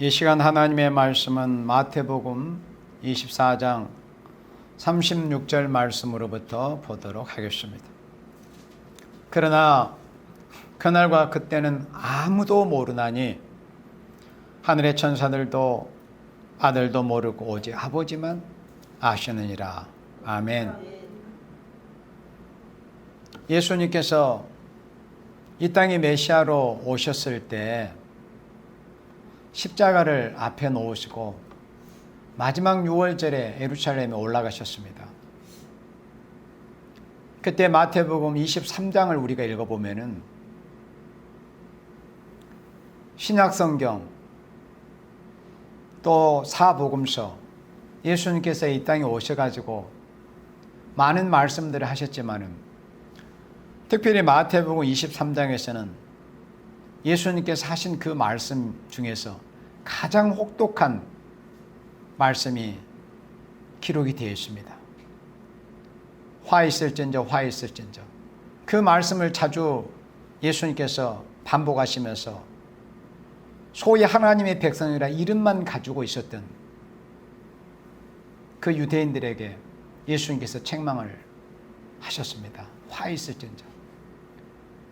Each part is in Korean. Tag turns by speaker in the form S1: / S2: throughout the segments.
S1: 이 시간 하나님의 말씀은 마태복음 24장 36절 말씀으로부터 보도록 하겠습니다. 그러나 그날과 그때는 아무도 모르나니 하늘의 천사들도 아들도 모르고 오직 아버지만 아시느니라. 아멘. 예수님께서 이 땅에 메시아로 오셨을 때 십자가를 앞에 놓으시고 마지막 6월절에 예루살렘에 올라가셨습니다. 그때 마태복음 23장을 우리가 읽어보면은 신약성경 또 사복음서 예수님께서 이 땅에 오셔가지고 많은 말씀들을 하셨지만은 특별히 마태복음 23장에서는 예수님께서 하신 그 말씀 중에서 가장 혹독한 말씀이 기록이 되어 있습니다. 화 있을진저 화 있을진저. 그 말씀을 자주 예수님께서 반복하시면서 소위 하나님의 백성이라 이름만 가지고 있었던 그 유대인들에게 예수님께서 책망을 하셨습니다. 화 있을진저.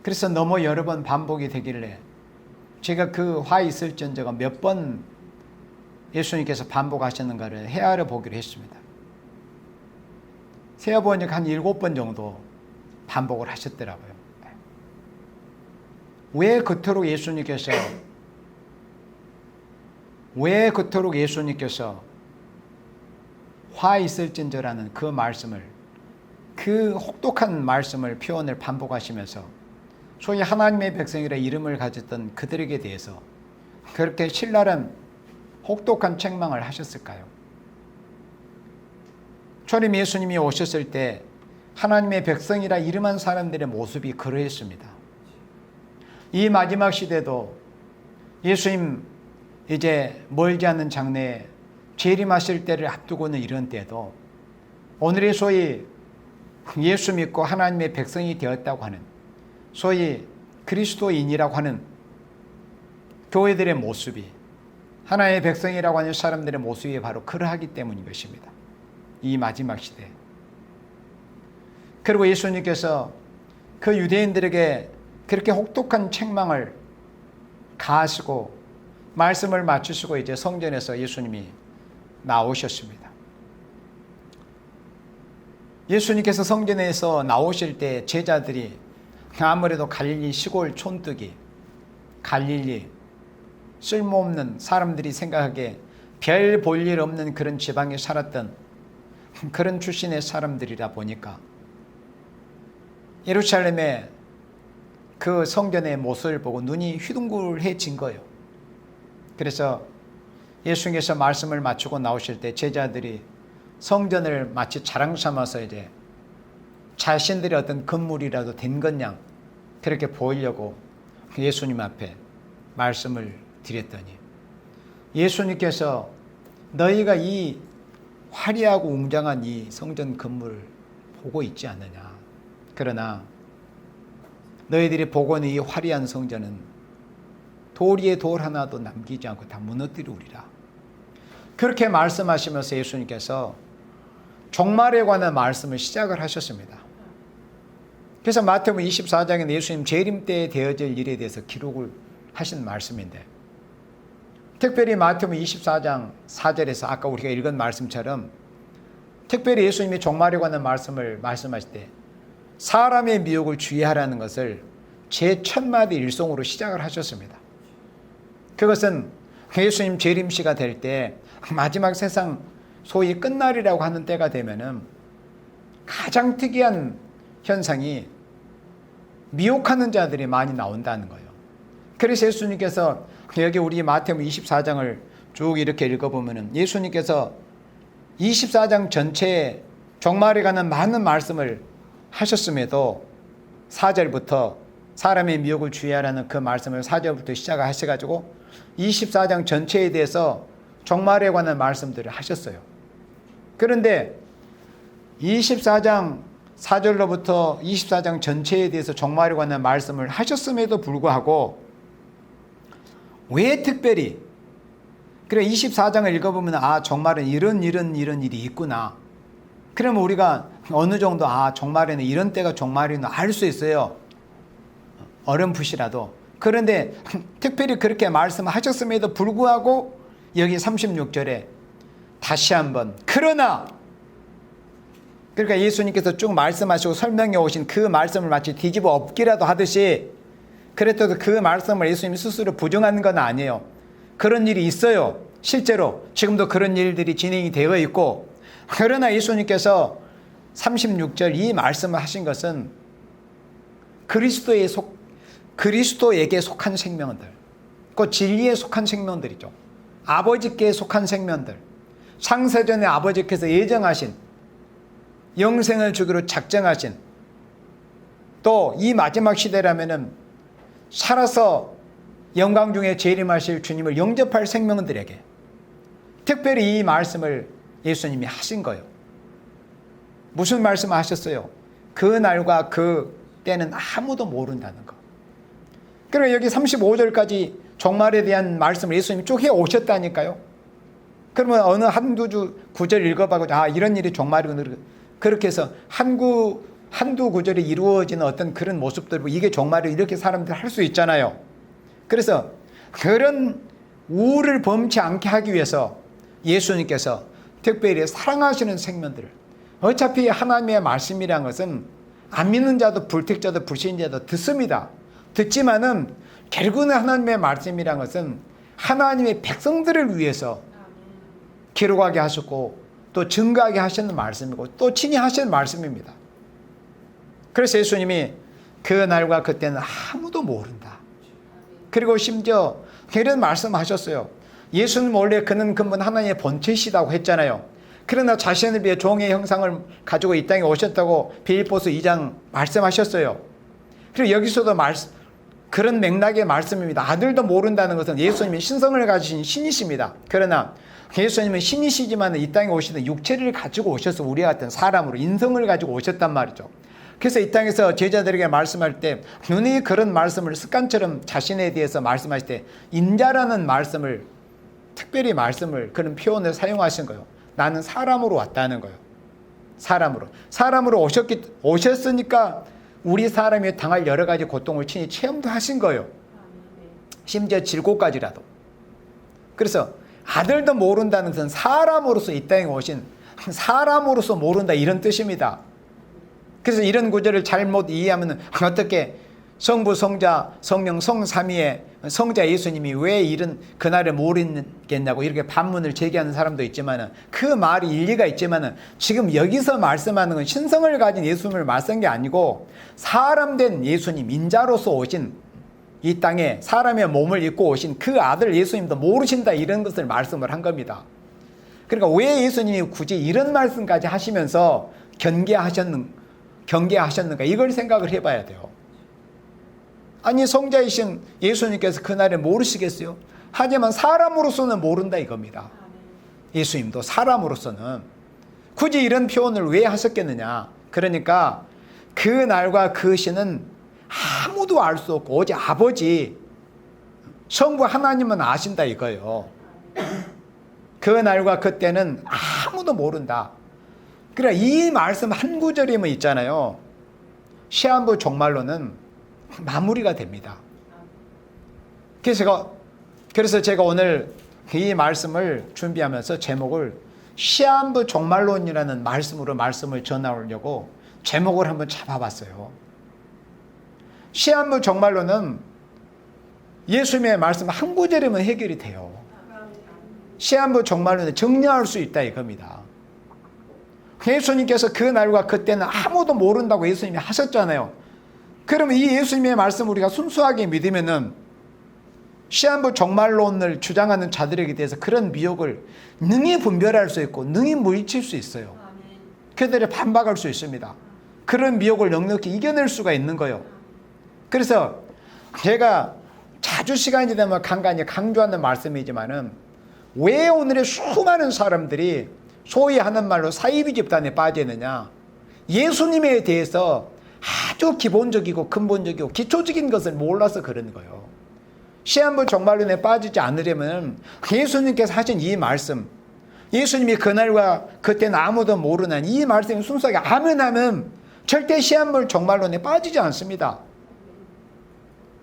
S1: 그래서 너무 여러 번 반복이 되길래 제가 그 화 있을진저가 몇 번 예수님께서 반복하셨는가를 헤아려 보기로 했습니다. 세어보니까 한 7번 정도 반복을 하셨더라고요. 왜 그토록 예수님께서 화 있을진저라는 그 말씀을, 그 혹독한 말씀을 표현을 반복하시면서 소위 하나님의 백성이라 이름을 가졌던 그들에게 대해서 그렇게 신랄한 혹독한 책망을 하셨을까요? 초림 예수님이 오셨을 때 하나님의 백성이라 이름한 사람들의 모습이 그러했습니다. 이 마지막 시대도 예수님 이제 멀지 않은 장래에 재림하실 때를 앞두고는 이런 때도 오늘의 소위 예수 믿고 하나님의 백성이 되었다고 하는 소위 그리스도인이라고 하는 교회들의 모습이 하나님의 백성이라고 하는 사람들의 모습이 바로 그러하기 때문인 것입니다. 이 마지막 시대. 그리고 예수님께서 그 유대인들에게 그렇게 혹독한 책망을 가하시고 말씀을 맞추시고 이제 성전에서 예수님이 나오셨습니다. 예수님께서 성전에서 나오실 때 제자들이 아무래도 갈릴리 시골 촌뜨기, 갈릴리 쓸모없는 사람들이 생각하기에 별 볼 일 없는 그런 지방에 살았던 그런 출신의 사람들이라 보니까 예루살렘의 그 성전의 모습을 보고 눈이 휘둥그레진 거예요. 그래서 예수님께서 말씀을 마치고 나오실 때 제자들이 성전을 마치 자랑 삼아서 이제 자신들의 어떤 건물이라도 된 것냥 그렇게 보이려고 예수님 앞에 말씀을 드렸더니 예수님께서 너희가 이 화려하고 웅장한 이 성전 건물을 보고 있지 않느냐. 그러나 너희들이 보고 있는 이 화려한 성전은 돌 위에 돌 하나도 남기지 않고 다 무너뜨리우리라. 그렇게 말씀하시면서 예수님께서 종말에 관한 말씀을 시작을 하셨습니다. 그래서 마태복음 24장에 예수님 재림 때에 되어질 일에 대해서 기록을 하신 말씀인데 특별히 마태복음 24장 4절에서 아까 우리가 읽은 말씀처럼 특별히 예수님이 종말에 관한 말씀을 말씀하실 때 사람의 미혹을 주의하라는 것을 제 첫 마디 일송으로 시작을 하셨습니다. 그것은 예수님 재림시가 될 때 마지막 세상 소위 끝날이라고 하는 때가 되면은 가장 특이한 현상이 미혹하는 자들이 많이 나온다는 거예요. 그래서 예수님께서 여기 우리 마태복음 24장을 쭉 이렇게 읽어보면은 예수님께서 24장 전체에 종말에 관한 많은 말씀을 하셨음에도 4절부터 사람의 미혹을 주의하라는 그 말씀을 4절부터 시작하셔가지고 24장 전체에 대해서 종말에 관한 말씀들을 하셨어요. 그런데 24장 4절로부터 24장 전체에 대해서 종말에 관한 말씀을 하셨음에도 불구하고 왜 특별히 그래 24장을 읽어보면 정말은 이런 일이 있구나. 그러면 우리가 어느 정도 정말에는 이런 때가 종말이구나 알 수 있어요. 어렴풋이라도. 그런데 특별히 그렇게 말씀하셨음에도 불구하고 여기 36절에 다시 한번 그러나, 그러니까 예수님께서 쭉 말씀하시고 설명해 오신 그 말씀을 마치 뒤집어 엎기라도 하듯이, 그랬더니 그 말씀을 예수님이 스스로 부정하는 건 아니에요. 그런 일이 있어요. 실제로 지금도 그런 일들이 진행이 되어 있고, 그러나 예수님께서 36절 이 말씀을 하신 것은 그리스도에게 속한 생명들, 그 진리에 속한 생명들이죠. 아버지께 속한 생명들, 창세전에 아버지께서 예정하신, 영생을 주기로 작정하신, 또 이 마지막 시대라면은 살아서 영광 중에 재림하실 주님을 영접할 생명들에게 특별히 이 말씀을 예수님이 하신 거예요. 무슨 말씀을 하셨어요? 그 날과 그 때는 아무도 모른다는 거. 그러니까 여기 35절까지 종말에 대한 말씀을 예수님이 쭉 해 오셨다니까요. 그러면 어느 한두 구절 읽어봐고 이런 일이 종말이구나, 그렇게 해서 한두 구절이 이루어지는 어떤 그런 모습들, 이게 종말이 이렇게 사람들 할 수 있잖아요. 그래서 그런 우를 범치 않게 하기 위해서 예수님께서 특별히 사랑하시는 생명들, 어차피 하나님의 말씀이란 것은 안 믿는 자도 불택자도 불신자도 듣습니다. 듣지만은 결국은 하나님의 말씀이란 것은 하나님의 백성들을 위해서 기록하게 하셨고 또 증거하게 하시는 말씀이고 또 친히 하시는 말씀입니다. 그래서 예수님이 그 날과 그때는 아무도 모른다. 그리고 심지어 이런 말씀하셨어요. 예수는 원래 그는 근본 하나님의 본체시다고 했잖아요. 그러나 자신을 위해 종의 형상을 가지고 이 땅에 오셨다고 빌립보서 2장 말씀하셨어요. 그리고 여기서도 그런 맥락의 말씀입니다. 아들도 모른다는 것은 예수님이 신성을 가지신 신이십니다. 그러나 예수님은 신이시지만 이 땅에 오시는 육체를 가지고 오셔서 우리와 같은 사람으로 인성을 가지고 오셨단 말이죠. 그래서 이 땅에서 제자들에게 말씀할 때 눈이 그런 말씀을 습관처럼 자신에 대해서 말씀하실 때 인자라는 말씀을, 특별히 그런 표현을 사용하신 거예요. 나는 사람으로 왔다는 거예요. 사람으로 오셨으니까 우리 사람이 당할 여러 가지 고통을 친히 체험도 하신 거예요. 심지어 질고까지라도. 그래서 아들도 모른다는 것은 사람으로서 이 땅에 오신 사람으로서 모른다, 이런 뜻입니다. 그래서 이런 구절을 잘못 이해하면 어떻게 성부, 성자, 성령, 성삼위의 성자 예수님이 왜 이런 그날을 모르겠냐고 이렇게 반문을 제기하는 사람도 있지만, 그 말이 일리가 있지만 지금 여기서 말씀하는 건 신성을 가진 예수님을 말씀한 게 아니고 사람된 예수님, 인자로서 오신, 이 땅에 사람의 몸을 입고 오신 그 아들 예수님도 모르신다, 이런 것을 말씀을 한 겁니다. 그러니까 왜 예수님이 굳이 이런 말씀까지 하시면서 경계하셨는가, 이걸 생각을 해봐야 돼요. 아니 성자이신 예수님께서 그날에 모르시겠어요? 하지만 사람으로서는 모른다 이겁니다. 예수님도 사람으로서는 굳이 이런 표현을 왜 하셨겠느냐. 그러니까 그 날과 그 시는 아무도 알 수 없고 오직 아버지 성부 하나님은 아신다 이거예요. 그 날과 그때는 아무도 모른다. 그러니까 이 말씀 한 구절이면 있잖아요. 시한부 종말로는 마무리가 됩니다. 그래서 제가 오늘 이 말씀을 준비하면서 제목을 시한부 종말론이라는 말씀을 전하려고 제목을 한번 잡아봤어요. 시한부 종말론은 예수님의 말씀 한 구절이면 해결이 돼요. 시한부 종말론은 정리할 수 있다 이겁니다. 예수님께서 그 날과 그때는 아무도 모른다고 예수님이 하셨잖아요. 그러면 이 예수님의 말씀 우리가 순수하게 믿으면은 시한부 종말론을 주장하는 자들에게 대해서 그런 미혹을 능히 분별할 수 있고 능히 물리칠 수 있어요. 그들을 반박할 수 있습니다. 그런 미혹을 넉넉히 이겨낼 수가 있는 거예요. 그래서 제가 자주 시간이 되면 간간히 강조하는 말씀이지만은 왜 오늘의 수많은 사람들이 소위 하는 말로 사이비 집단에 빠지느냐. 예수님에 대해서 아주 기본적이고 근본적이고 기초적인 것을 몰라서 그러는 거예요. 시한부 종말론에 빠지지 않으려면 예수님께서 하신 이 말씀, 예수님이 그날과 그때는 아무도 모르는 이 말씀을 순수하게 아멘하면 절대 시한부 종말론에 빠지지 않습니다.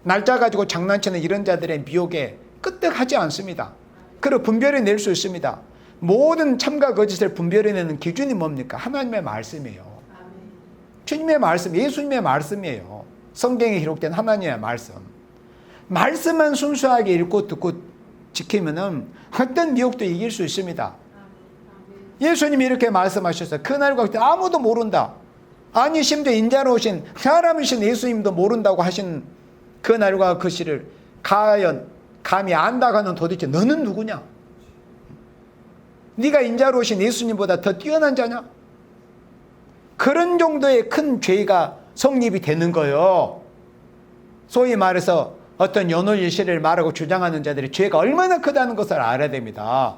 S1: 날짜 가지고 장난치는 이런 자들의 미혹에 끄떡하지 않습니다. 그리고 분별해 낼 수 있습니다. 모든 참과 거짓을 분별해내는 기준이 뭡니까? 하나님의 말씀이에요. 주님의 말씀, 예수님의 말씀이에요. 성경에 기록된 하나님의 말씀. 말씀만 순수하게 읽고 듣고 지키면은 어떤 미혹도 이길 수 있습니다. 예수님이 이렇게 말씀하셨어요. 그날과 그때 아무도 모른다. 아니 심지어 인자로 오신 사람이신 예수님도 모른다고 하신 그날과 그 시를 과연 감히 안다고 하는 도대체 너는 누구냐? 네가 인자로 오신 예수님보다 더 뛰어난 자냐? 그런 정도의 큰 죄가 성립이 되는 거예요. 소위 말해서 어떤 연홀일시를 말하고 주장하는 자들의 죄가 얼마나 크다는 것을 알아야 됩니다.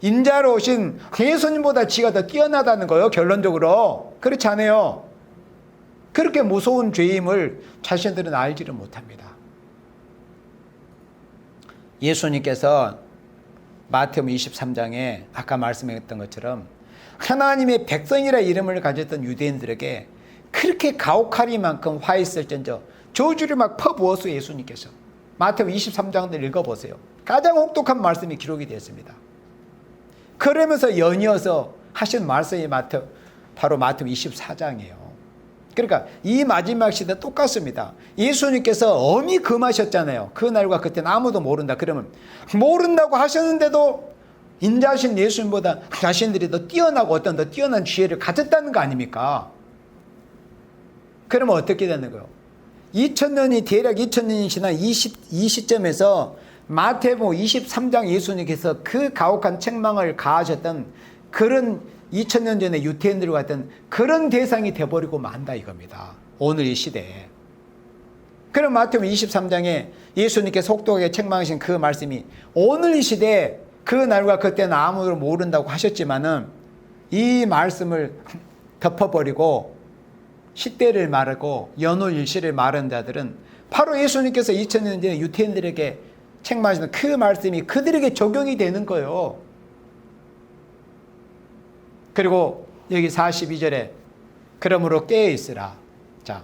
S1: 인자로 오신 예수님보다 지가 더 뛰어나다는 거예요. 결론적으로. 그렇지 않아요. 그렇게 무서운 죄임을 자신들은 알지를 못합니다. 예수님께서 마태복음 23장에 아까 말씀했던 것처럼 하나님의 백성이라 이름을 가졌던 유대인들에게 그렇게 가혹하리만큼 화했을전저 저주를 막 퍼부었어요. 예수님께서. 마태복음 23장을 읽어보세요. 가장 혹독한 말씀이 기록이 되었습니다. 그러면서 연이어서 하신 말씀이 바로 마태복음 24장이에요. 그러니까 이 마지막 시대 똑같습니다. 예수님께서 엄히 금하셨잖아요. 그날과 그때는 아무도 모른다. 그러면 모른다고 하셨는데도 인자신 예수님보다 자신들이 더 뛰어나고 어떤 더 뛰어난 지혜를 가졌다는 거 아닙니까? 그러면 어떻게 되는 거예요? 2000년이 대략 2000년이 지난 이 시점에서 마태복음 23장 예수님께서 그 가혹한 책망을 가하셨던 그런 2000년 전에 유태인들 같은 그런 대상이 돼버리고 만다 이겁니다. 오늘 이 시대에. 그럼 마태복음 23장에 예수님께서 혹독하게 책망하신 그 말씀이 오늘 이 시대에 그 날과 그때는 아무도 모른다고 하셨지만은 이 말씀을 덮어버리고 시대를 말하고 연홀일시를 말하는 자들은 바로 예수님께서 2000년 전에 유태인들에게 책망하신 그 말씀이 그들에게 적용이 되는 거예요. 그리고 여기 42절에 그러므로 깨어있으라. 자,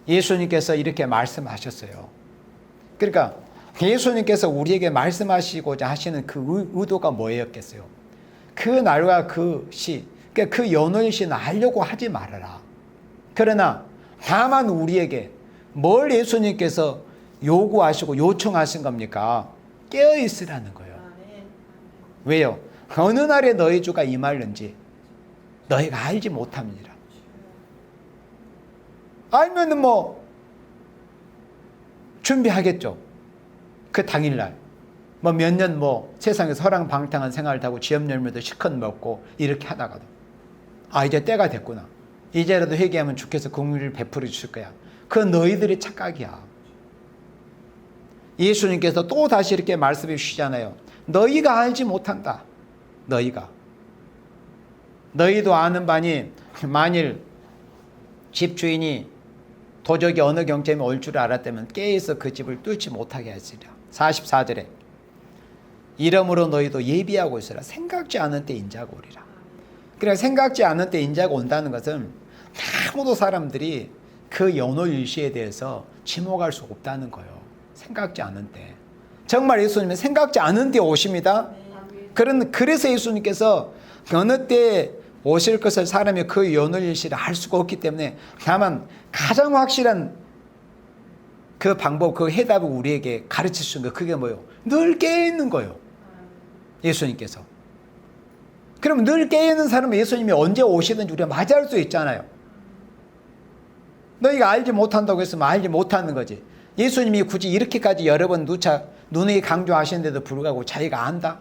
S1: 예수님께서 이렇게 말씀하셨어요. 그러니까 예수님께서 우리에게 말씀하시고자 하시는 그 의도가 뭐였겠어요? 그 날과 그 시, 그러니까 그 연호일시는 알려고 하지 말아라. 그러나 다만 우리에게 뭘 예수님께서 요구하시고 요청하신 겁니까? 깨어있으라는 거예요. 왜요? 어느 날에 너희 주가 임하는지 너희가 알지 못함이니라. 알면은 뭐 준비하겠죠. 그 당일날 뭐 몇 년 뭐 세상에서 허랑방탕한 생활을 하고 지엽열매도 실컷 먹고 이렇게 하다가도 이제 때가 됐구나. 이제라도 회개하면 주께서 긍휼을 베풀어 주실 거야. 그건 너희들의 착각이야. 예수님께서 또 다시 이렇게 말씀해 주시잖아요. 너희가 알지 못한다. 너희도 아는 바니 만일 집주인이 도적이 어느 경점에 올 줄 알았다면 깨어서 그 집을 뚫지 못하게 하시리라. 44절에 이러므로 너희도 예비하고 있으라. 생각지 않은 때 인자가 오리라. 그러니까 생각지 않은 때 인자가 온다는 것은 아무도 사람들이 그 연호일시에 대해서 지목할 수 없다는 거예요. 생각지 않은 때. 정말 예수님은 생각지 않은 때 오십니다. 그래서 예수님께서 어느 때 오실 것을 사람이 그 연호일시를 알 수가 없기 때문에 다만 가장 확실한 그 방법, 그 해답을 우리에게 가르칠 수 있는 거 그게 뭐예요? 늘 깨어있는 거예요. 예수님께서. 그럼 늘 깨어있는 사람은 예수님이 언제 오시든지 우리가 맞이할 수 있잖아요. 너희가 알지 못한다고 했으면 알지 못하는 거지. 예수님이 굳이 이렇게까지 여러 번 누누이 강조하시는데도 불구하고 자기가 안다?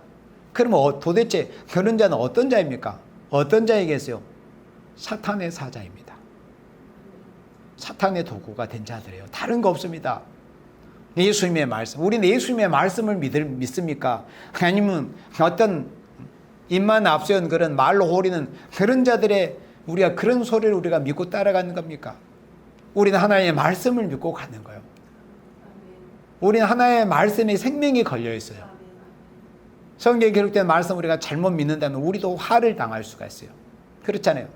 S1: 그러면 도대체 그런 자는 어떤 자입니까? 어떤 자이겠어요? 사탄의 사자입니다. 사탄의 도구가 된 자들이에요. 다른 거 없습니다. 예수님의 말씀. 우리는 예수님의 말씀을 믿습니까? 아니면 어떤 입만 앞세운 그런 말로 호리는 그런 자들의 우리가 그런 소리를 우리가 믿고 따라가는 겁니까? 우리는 하나님의 말씀을 믿고 가는 거예요. 우리는 하나의 말씀에 생명이 걸려 있어요. 성경에 기록된 말씀 우리가 잘못 믿는다면 우리도 화를 당할 수가 있어요. 그렇잖아요.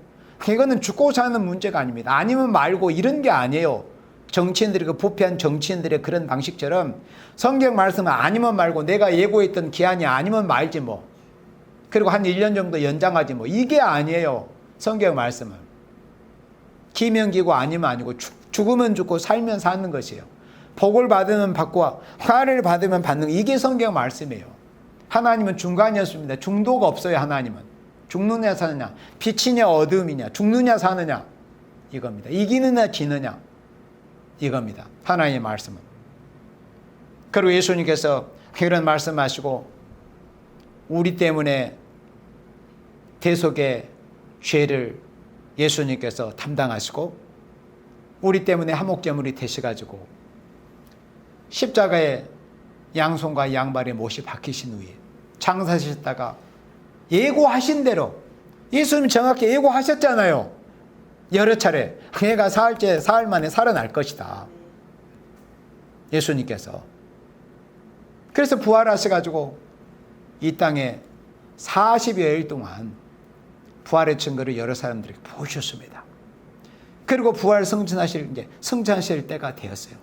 S1: 이거는 죽고 사는 문제가 아닙니다. 아니면 말고 이런 게 아니에요. 정치인들이 그 부패한 정치인들의 그런 방식처럼 성경 말씀은 아니면 말고 내가 예고했던 기한이 아니면 말지 뭐. 그리고 한 1년 정도 연장하지 뭐. 이게 아니에요. 성경 말씀은. 기면 기고 아니면 아니고 죽으면 죽고 살면 사는 것이에요. 복을 받으면 받고 화를 받으면 받는 이게 성경 말씀이에요. 하나님은 중간이었습니다. 중도가 없어요. 하나님은. 죽느냐 사느냐, 빛이냐 어둠이냐, 죽느냐 사느냐 이겁니다. 이기느냐 지느냐 이겁니다. 하나님의 말씀은. 그리고 예수님께서 이런 말씀하시고 우리 때문에 대속의 죄를 예수님께서 담당하시고 우리 때문에 화목제물이 되셔가지고 십자가에 양손과 양발에 못이 박히신 후에 장사하셨다가 예고하신 대로 예수님 정확히 예고하셨잖아요. 여러 차례 그가 사흘 만에 살아날 것이다. 예수님께서. 그래서 부활하셔가지고 이 땅에 40여일 동안 부활의 증거를 여러 사람들에게 보여주셨습니다. 그리고 부활 성천하실 때가 되었어요.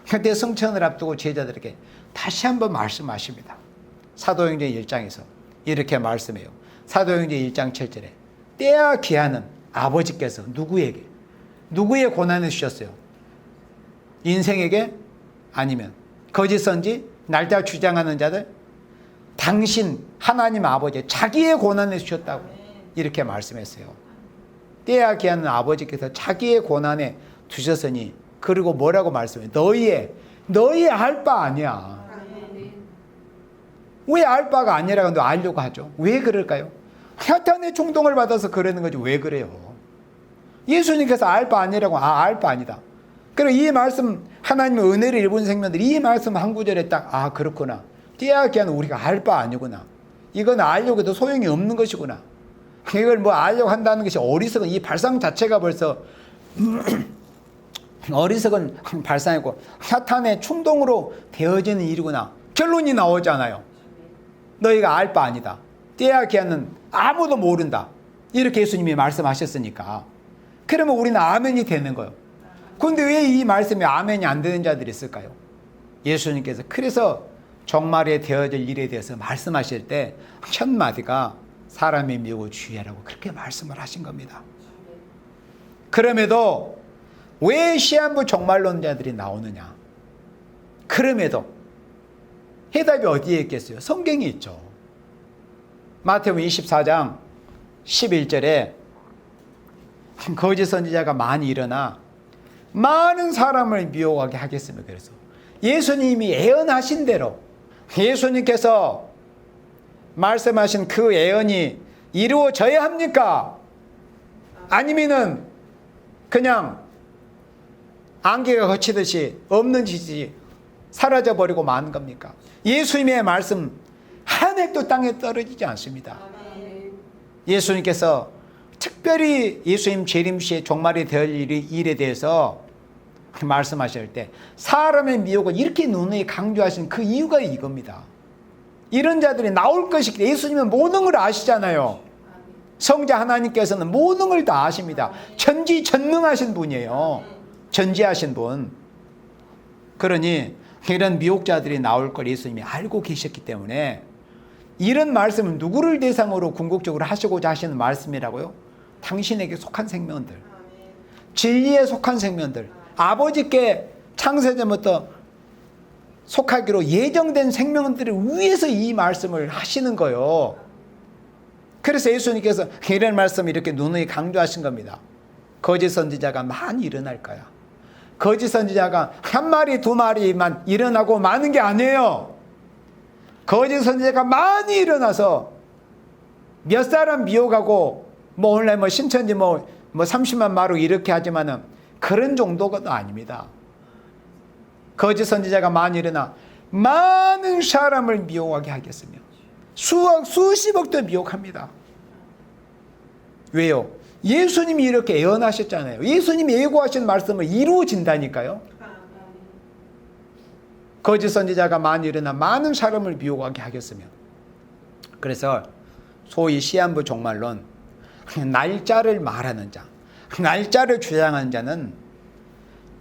S1: 그때 성천을 앞두고 제자들에게 다시 한번 말씀하십니다. 사도행전 1장에서 이렇게 말씀해요. 사도행전 1장 7절에 때와 기한은 아버지께서 누구에게 누구의 고난을 주셨어요? 인생에게? 아니면 거짓 선지 날짜 주장하는 자들? 당신 하나님 아버지 자기의 고난을 주셨다고 이렇게 말씀했어요. 때와 기한은 아버지께서 자기의 고난에 두셨으니 그리고 뭐라고 말씀해요? 너희의 알 바 아니야. 왜 알 바가 아니라고 너 알려고 하죠? 왜 그럴까요? 사탄의 충동을 받아서 그러는 거지 왜 그래요? 예수님께서 알 바 아니라고 알 바 아니다. 그리고 이 말씀 하나님의 은혜를 입은 생명들이 이 말씀 한 구절에 딱 그렇구나. 때와 기한은 우리가 알 바 아니구나. 이건 알려고 해도 소용이 없는 것이구나. 이걸 뭐 알려고 한다는 것이 어리석은 이 발상 자체가 벌써 어리석은 발상이고 사탄의 충동으로 되어지는 일이구나. 결론이 나오잖아요. 너희가 알 바 아니다. 때와 기한은 아무도 모른다. 이렇게 예수님이 말씀하셨으니까. 그러면 우리는 아멘이 되는 거예요. 그런데 왜 이 말씀에 아멘이 안 되는 자들이 있을까요? 예수님께서 그래서 종말에 되어질 일에 대해서 말씀하실 때 첫 마디가 사람의 미혹을 주의하라고 그렇게 말씀을 하신 겁니다. 그럼에도 왜 시한부 종말론자들이 나오느냐? 그럼에도 해답이 어디에 있겠어요? 성경에 있죠. 마태복음 24장 11절에 거짓 선지자가 많이 일어나 많은 사람을 미혹하게 하겠습니다. 그래서 예수님이 예언하신 대로 예수님께서 말씀하신 그 예언이 이루어져야 합니까? 아니면은 그냥 안개가 거치듯이 없는 짓이 사라져버리고 마는 겁니까? 예수님의 말씀 한 획도 땅에 떨어지지 않습니다. 예수님께서 특별히 예수님 재림시에 종말이 될 일에 대해서 말씀하실 때 사람의 미혹을 이렇게 누누이 강조하신 그 이유가 이겁니다. 이런 자들이 나올 것이기 예수님은 모든 걸 아시잖아요. 성자 하나님께서는 모든 걸 다 아십니다. 전지전능하신 분이에요. 전지하신 분. 그러니 이런 미혹자들이 나올 걸 예수님이 알고 계셨기 때문에 이런 말씀을 누구를 대상으로 궁극적으로 하시고자 하시는 말씀이라고요? 당신에게 속한 생명들, 진리에 속한 생명들, 아버지께 창세전부터 속하기로 예정된 생명들을 위해서 이 말씀을 하시는 거예요. 그래서 예수님께서 이런 말씀을 이렇게 누누이 강조하신 겁니다. 거짓 선지자가 많이 일어날 거야. 거짓 선지자가 한 마리 두 마리만 일어나고 마는 게 아니에요. 거짓 선지자가 많이 일어나서 몇 사람 미혹하고 오늘날 신천지 30만 마루 이렇게 하지만은 그런 정도가 아닙니다. 거짓 선지자가 많이 일어나 많은 사람을 미혹하게 하겠으며 수십억도 미혹합니다. 왜요? 예수님이 이렇게 예언하셨잖아요. 예수님이 예고하신 말씀을 이루어진다니까요. 거짓 선지자가 많이 일어나 많은 사람을 미혹하게 하겠으며. 그래서 소위 시한부 종말론, 날짜를 말하는 자, 날짜를 주장하는 자는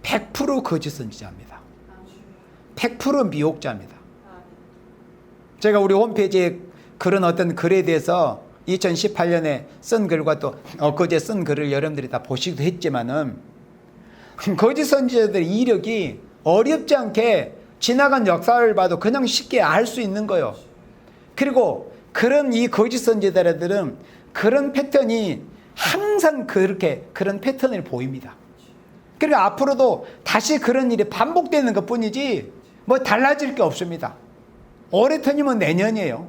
S1: 100% 거짓 선지자입니다. 100% 미혹자입니다. 제가 우리 홈페이지에 그런 어떤 글에 대해서 2018년에 쓴 글과 또 엊그제 쓴 글을 여러분들이 다 보시기도 했지만은, 거짓 선지자들의 이력이 어렵지 않게 지나간 역사를 봐도 그냥 쉽게 알 수 있는 거예요. 그리고 그런 이 거짓 선지자들은 그런 패턴이 항상 그런 패턴을 보입니다. 그리고 앞으로도 다시 그런 일이 반복되는 것 뿐이지 뭐 달라질 게 없습니다. 올해 터니면 내년이에요.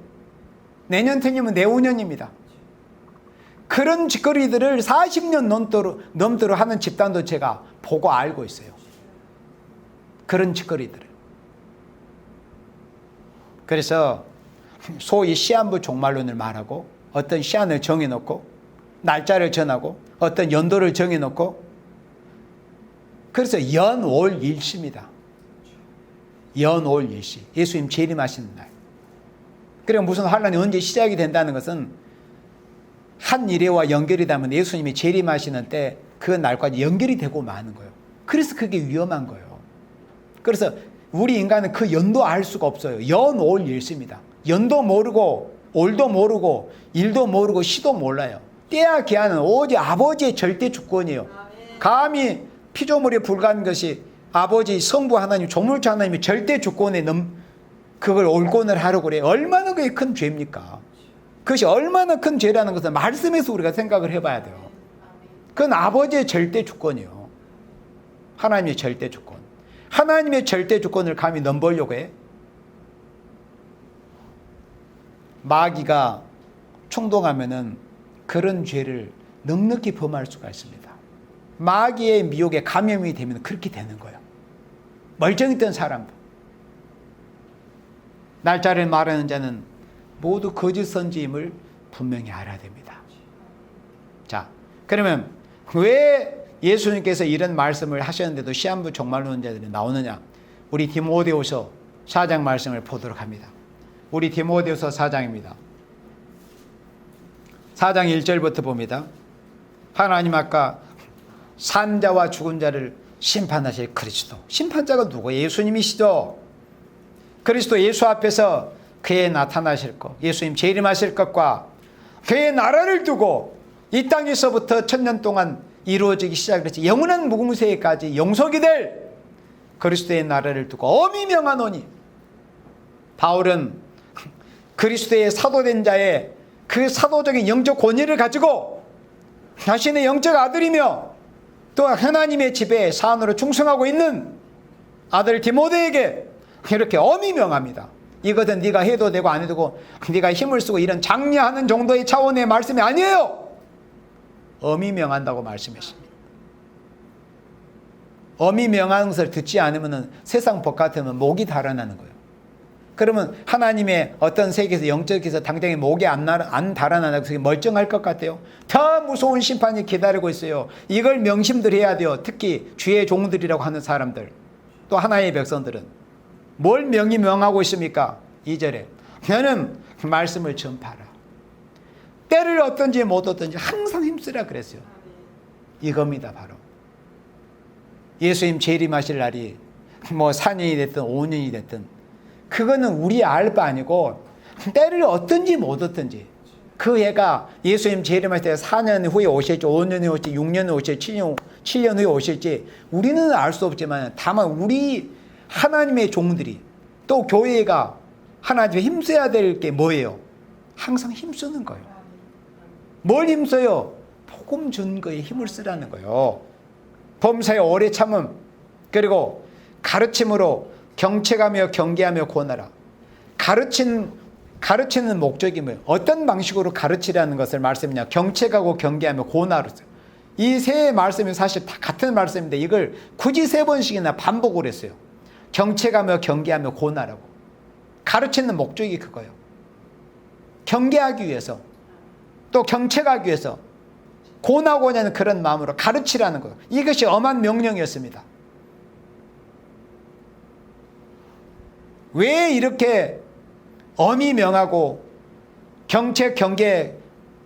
S1: 내년 터니면 내후년입니다. 그런 짓거리들을 40년 넘도록 하는 집단도 제가 보고 알고 있어요. 그런 짓거리들을. 그래서 소위 시한부 종말론을 말하고 어떤 시한을 정해놓고 날짜를 정하고 어떤 연도를 정해놓고, 그래서 연월일시입니다. 연월일시, 예수님 재림하시는 날. 그리고 무슨 환란이 언제 시작이 된다는 것은 한 일회와 연결이 되면 예수님이 재림하시는 때 그 날까지 연결이 되고 마는 거예요. 그래서 그게 위험한 거예요. 그래서 우리 인간은 그 연도 알 수가 없어요. 연월일시입니다. 연도 모르고 올도 모르고 일도 모르고 시도 몰라요. 때와 기한은 오직 아버지의 절대 주권이에요. 감히 피조물에 불과한 것이 아버지 성부 하나님, 조물주 하나님의 절대 주권에 그걸 올권을 하려고 그래요. 얼마나 그게 큰 죄입니까? 그것이 얼마나 큰 죄라는 것은 말씀에서 우리가 생각을 해봐야 돼요. 그건 아버지의 절대 주권이에요. 하나님의 절대 주권. 하나님의 절대 주권을 감히 넘보려고 해? 마귀가 충동하면은 그런 죄를 넉넉히 범할 수가 있습니다. 마귀의 미혹에 감염이 되면 그렇게 되는 거예요. 멀쩡했던 사람도. 날짜를 말하는 자는 모두 거짓 선지임을 분명히 알아야 됩니다. 자, 그러면 왜 예수님께서 이런 말씀을 하셨는데도 시한부 종말론자들이 나오느냐? 우리 디모데후서 4장 말씀을 보도록 합니다. 우리 디모데후서 4장입니다. 4장 1절부터 봅니다. 하나님 아까 산자와 죽은 자를 심판하실 그리스도. 심판자가 누구예요? 예수님이시죠. 그리스도 예수 앞에서 그의 나타나실 것, 예수님 재림하실 것과 그의 나라를 두고 이 땅에서부터 1000년 동안 이루어지기 시작했지 영원한 무궁세에까지 영속이 될 그리스도의 나라를 두고 엄히 명하노니. 바울은 그리스도의 사도된 자의 그 사도적인 영적 권위를 가지고 자신의 영적 아들이며 또 하나님의 집에 사안으로 충성하고 있는 아들 디모데에게 이렇게 엄히 명합니다. 이것은 네가 해도 되고 안 해도 되고 네가 힘을 쓰고 이런 장려하는 정도의 차원의 말씀이 아니에요. 엄히 명한다고 말씀했습니다. 엄히 명하는 것을 듣지 않으면 세상 법 같으면 목이 달아나는 거예요. 그러면 하나님의 어떤 세계에서 영적에서 당장에 목이 안 달아나는 것이 멀쩡할 것 같아요. 더 무서운 심판이 기다리고 있어요. 이걸 명심들 해야 돼요. 특히 주의 종들이라고 하는 사람들, 또 하나의 백성들은 뭘 명히 명하고 있습니까? 2절에 너는 말씀을 전파하라. 때를 어떤지 못 어떤지 항상 힘쓰라 그랬어요. 이겁니다. 바로 예수님 재림하실 날이 뭐 4년이 됐든 5년이 됐든 그거는 우리 알 바 아니고 때를 어떤지 못 어떤지 그 해가 예수님 재림하실 때 4년 후에 오실지 5년 후에 오실지 6년 후에 오실지 7년 후에 오실지 우리는 알 수 없지만 다만 우리 하나님의 종들이 또 교회가 하나님의 힘써야 될 게 뭐예요? 항상 힘쓰는 거예요. 뭘 힘써요? 복음 전거에 힘을 쓰라는 거예요. 범사에 오래 참음, 그리고 가르침으로 경책하며 경계하며 권하라. 가르치는 목적이 뭐예요? 어떤 방식으로 가르치라는 것을 말씀이냐? 경책하고 경계하며 권하라. 이 세 말씀이 사실 다 같은 말씀인데 이걸 굳이 3번씩이나 반복을 했어요. 경책하며 경계하며 권하라고. 가르치는 목적이 그거예요. 경계하기 위해서, 또 경책하기 위해서, 권하고자 하는 그런 마음으로 가르치라는 거예요. 이것이 엄한 명령이었습니다. 왜 이렇게 엄히 명하고 경책, 경계,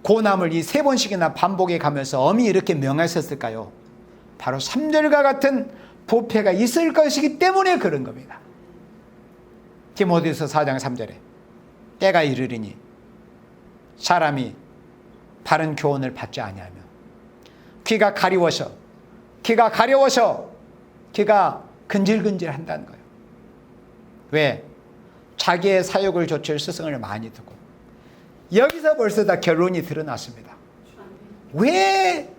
S1: 고남을 이 3번씩이나 반복해 가면서 엄히 이렇게 명하셨을까요? 바로 3절과 같은 부패가 있을 것이기 때문에 그런 겁니다. 디모데후서 4장 3절에 때가 이르리니 사람이 바른 교훈을 받지 아니하며 귀가 가려워서 귀가 근질근질한다는 거예요. 왜? 자기의 사욕을 좇을 스승을 많이 두고. 여기서 벌써 다 결론이 드러났습니다. 왜